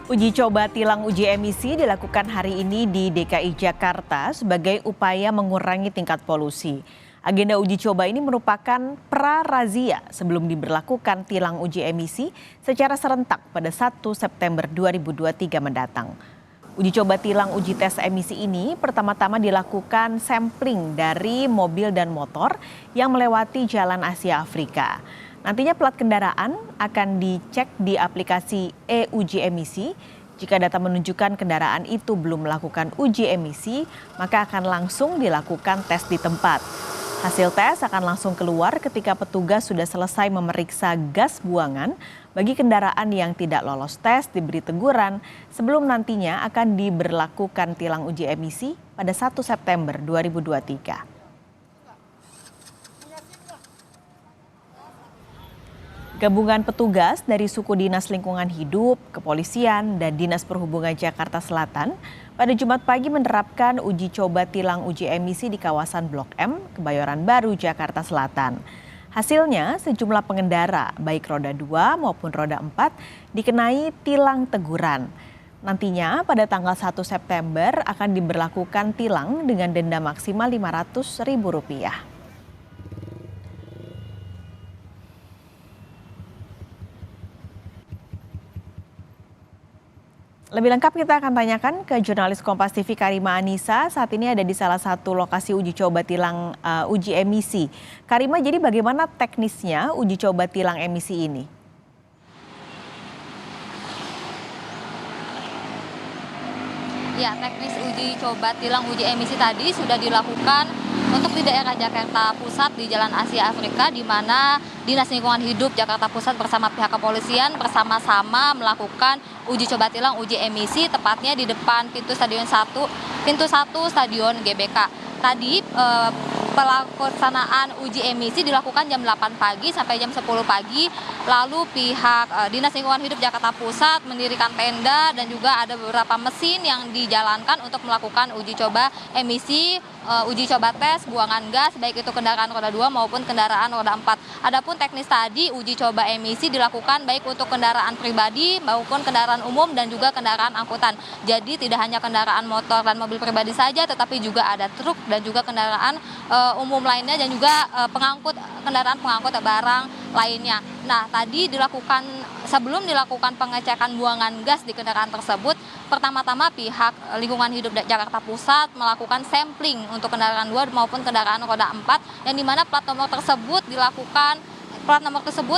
Uji coba tilang uji emisi dilakukan hari ini di DKI Jakarta sebagai upaya mengurangi tingkat polusi. Agenda uji coba ini merupakan pra-razia sebelum diberlakukan tilang uji emisi secara serentak pada 1 September 2023 mendatang. Uji coba tilang uji tes emisi ini pertama-tama dilakukan sampling dari mobil dan motor yang melewati jalan Asia Afrika. Nantinya plat kendaraan akan dicek di aplikasi e-uji emisi. Jika data menunjukkan kendaraan itu belum melakukan uji emisi, maka akan langsung dilakukan tes di tempat. Hasil tes akan langsung keluar ketika petugas sudah selesai memeriksa gas buangan. Bagi kendaraan yang tidak lolos tes diberi teguran sebelum nantinya akan diberlakukan tilang uji emisi pada 1 September 2023. Gabungan petugas dari suku Dinas Lingkungan Hidup, Kepolisian, dan Dinas Perhubungan Jakarta Selatan pada Jumat pagi menerapkan uji coba tilang uji emisi di kawasan Blok M, Kebayoran Baru, Jakarta Selatan. Hasilnya, sejumlah pengendara, baik roda 2 maupun roda 4, dikenai tilang teguran. Nantinya pada tanggal 1 September akan diberlakukan tilang dengan denda maksimal Rp500.000. Lebih lengkap kita akan tanyakan ke jurnalis Kompas TV Karima Anissa. Saat ini ada di salah satu lokasi uji coba tilang uji emisi. Karima, jadi bagaimana teknisnya uji coba tilang emisi ini? Ya, teknis uji coba tilang uji emisi tadi sudah dilakukan untuk di daerah Jakarta Pusat di Jalan Asia Afrika, di mana Dinas Lingkungan Hidup Jakarta Pusat bersama pihak kepolisian bersama-sama melakukan uji coba tilang uji emisi, tepatnya di depan pintu 1 Stadion GBK. Tadi pelaksanaan uji emisi dilakukan jam 8 pagi sampai jam 10 pagi. Lalu pihak Dinas Lingkungan Hidup Jakarta Pusat mendirikan tenda dan juga ada beberapa mesin yang dijalankan untuk melakukan uji coba emisi, uji coba tes buangan gas, baik itu kendaraan roda 2 maupun kendaraan roda 4. Adapun teknis tadi uji coba emisi dilakukan baik untuk kendaraan pribadi maupun kendaraan umum dan juga kendaraan angkutan. Jadi tidak hanya kendaraan motor dan mobil pribadi saja, tetapi juga ada truk dan juga kendaraan umum lainnya dan juga kendaraan pengangkut barang lainnya. Nah, tadi sebelum dilakukan pengecekan buangan gas di kendaraan tersebut, pertama-tama pihak Lingkungan Hidup Jakarta Pusat melakukan sampling untuk kendaraan 2 maupun kendaraan roda 4, yang dimana plat nomor tersebut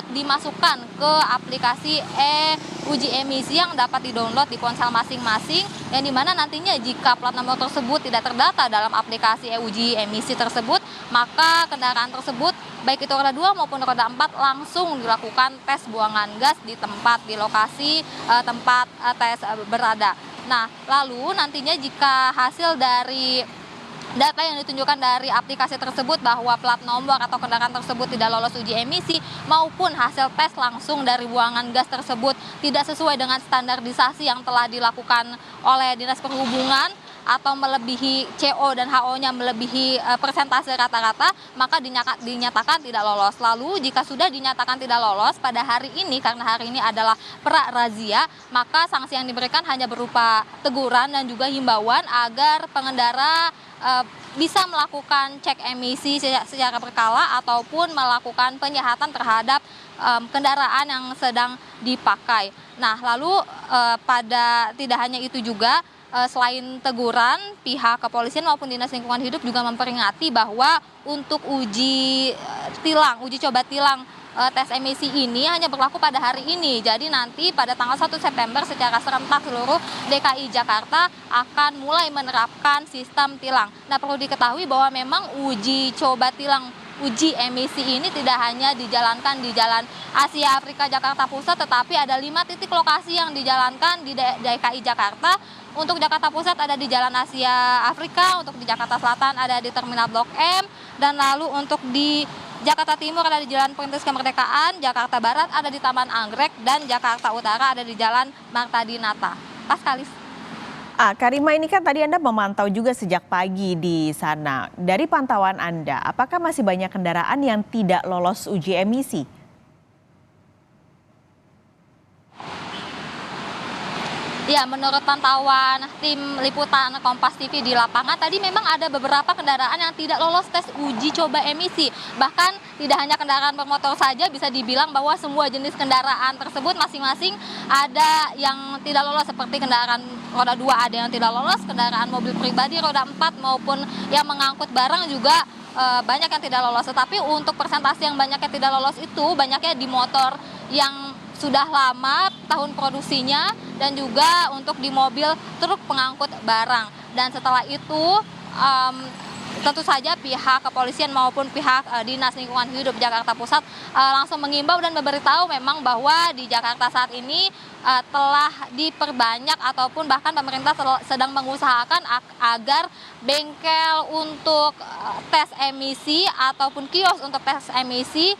dimasukkan ke aplikasi e-uji emisi yang dapat didownload di ponsel masing-masing, yang dimana nantinya jika plat nomor tersebut tidak terdata dalam aplikasi e-uji emisi tersebut, maka kendaraan tersebut baik itu roda 2 maupun roda 4 langsung dilakukan tes buangan gas di lokasi tempat tes berada. Nah, lalu nantinya jika hasil dari data yang ditunjukkan dari aplikasi tersebut bahwa plat nomor atau kendaraan tersebut tidak lolos uji emisi maupun hasil tes langsung dari buangan gas tersebut tidak sesuai dengan standarisasi yang telah dilakukan oleh Dinas Perhubungan atau melebihi CO dan HO-nya melebihi persentase rata-rata, maka dinyatakan tidak lolos. Lalu jika sudah dinyatakan tidak lolos pada hari ini, karena hari ini adalah pra-razia, maka sanksi yang diberikan hanya berupa teguran dan juga himbauan agar pengendara bisa melakukan cek emisi secara berkala ataupun melakukan penyehatan terhadap kendaraan yang sedang dipakai. Nah, lalu tidak hanya itu juga, selain teguran, pihak kepolisian maupun Dinas Lingkungan Hidup juga memperingati bahwa untuk uji coba tilang tes emisi ini hanya berlaku pada hari ini. Jadi nanti pada tanggal 1 September secara serentak seluruh DKI Jakarta akan mulai menerapkan sistem tilang. Nah, perlu diketahui bahwa memang uji coba tilang uji emisi ini tidak hanya dijalankan di Jalan Asia Afrika Jakarta Pusat, tetapi ada 5 titik lokasi yang dijalankan di DKI Jakarta. Untuk Jakarta Pusat ada di Jalan Asia Afrika, untuk di Jakarta Selatan ada di Terminal Blok M, dan lalu untuk di Jakarta Timur ada di Jalan Perintis Kemerdekaan, Jakarta Barat ada di Taman Anggrek, dan Jakarta Utara ada di Jalan Marta Dinata. Paskalis. Karima, ini kan tadi Anda memantau juga sejak pagi di sana. Dari pantauan Anda, apakah masih banyak kendaraan yang tidak lolos uji emisi? Ya, menurut pantauan tim liputan Kompas TV di lapangan, tadi memang ada beberapa kendaraan yang tidak lolos tes uji coba emisi. Bahkan tidak hanya kendaraan bermotor saja, bisa dibilang bahwa semua jenis kendaraan tersebut masing-masing ada yang tidak lolos, seperti kendaraan roda 2 ada yang tidak lolos, kendaraan mobil pribadi roda 4 maupun yang mengangkut barang juga banyak yang tidak lolos. Tetapi untuk persentase yang banyak yang tidak lolos itu banyaknya di motor yang sudah lama tahun produksinya dan juga untuk di mobil truk pengangkut barang. Dan setelah itu tentu saja pihak kepolisian maupun pihak Dinas Lingkungan Hidup Jakarta Pusat langsung mengimbau dan memberitahu memang bahwa di Jakarta saat ini telah diperbanyak ataupun bahkan pemerintah sedang mengusahakan agar bengkel untuk tes emisi ataupun kios untuk tes emisi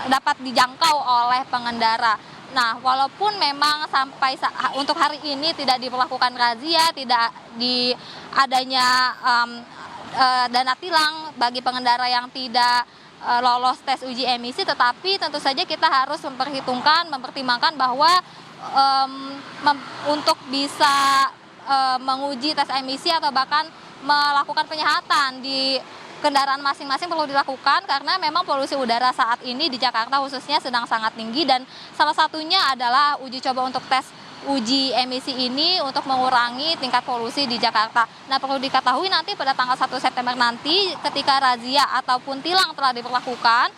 dapat dijangkau oleh pengendara. Nah, walaupun memang sampai untuk hari ini tidak diberlakukan razia, tidak adanya dana tilang bagi pengendara yang tidak lolos tes uji emisi, tetapi tentu saja kita harus mempertimbangkan bahwa untuk bisa menguji tes emisi atau bahkan melakukan penyehatan di kendaraan masing-masing perlu dilakukan karena memang polusi udara saat ini di Jakarta khususnya sedang sangat tinggi, dan salah satunya adalah uji coba untuk tes uji emisi ini untuk mengurangi tingkat polusi di Jakarta. Nah, perlu diketahui nanti pada tanggal 1 September nanti ketika razia ataupun tilang telah diberlakukan,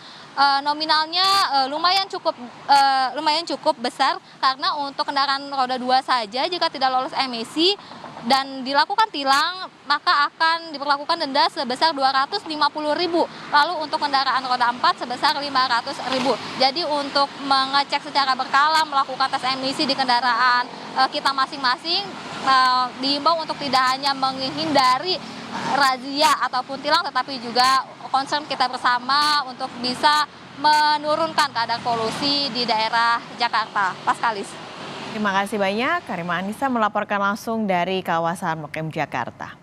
nominalnya lumayan cukup besar karena untuk kendaraan roda 2 saja jika tidak lolos emisi dan dilakukan tilang maka akan diberlakukan denda sebesar Rp250.000. Lalu untuk kendaraan roda 4 sebesar Rp500.000. Jadi untuk mengecek secara berkala melakukan tes emisi di kendaraan kita masing-masing diimbau untuk tidak hanya menghindari razia ataupun tilang tetapi juga concern kita bersama untuk bisa menurunkan kadar polusi di daerah Jakarta. Paskalis. Terima kasih banyak, Karima Anissa melaporkan langsung dari kawasan Blok M Jakarta.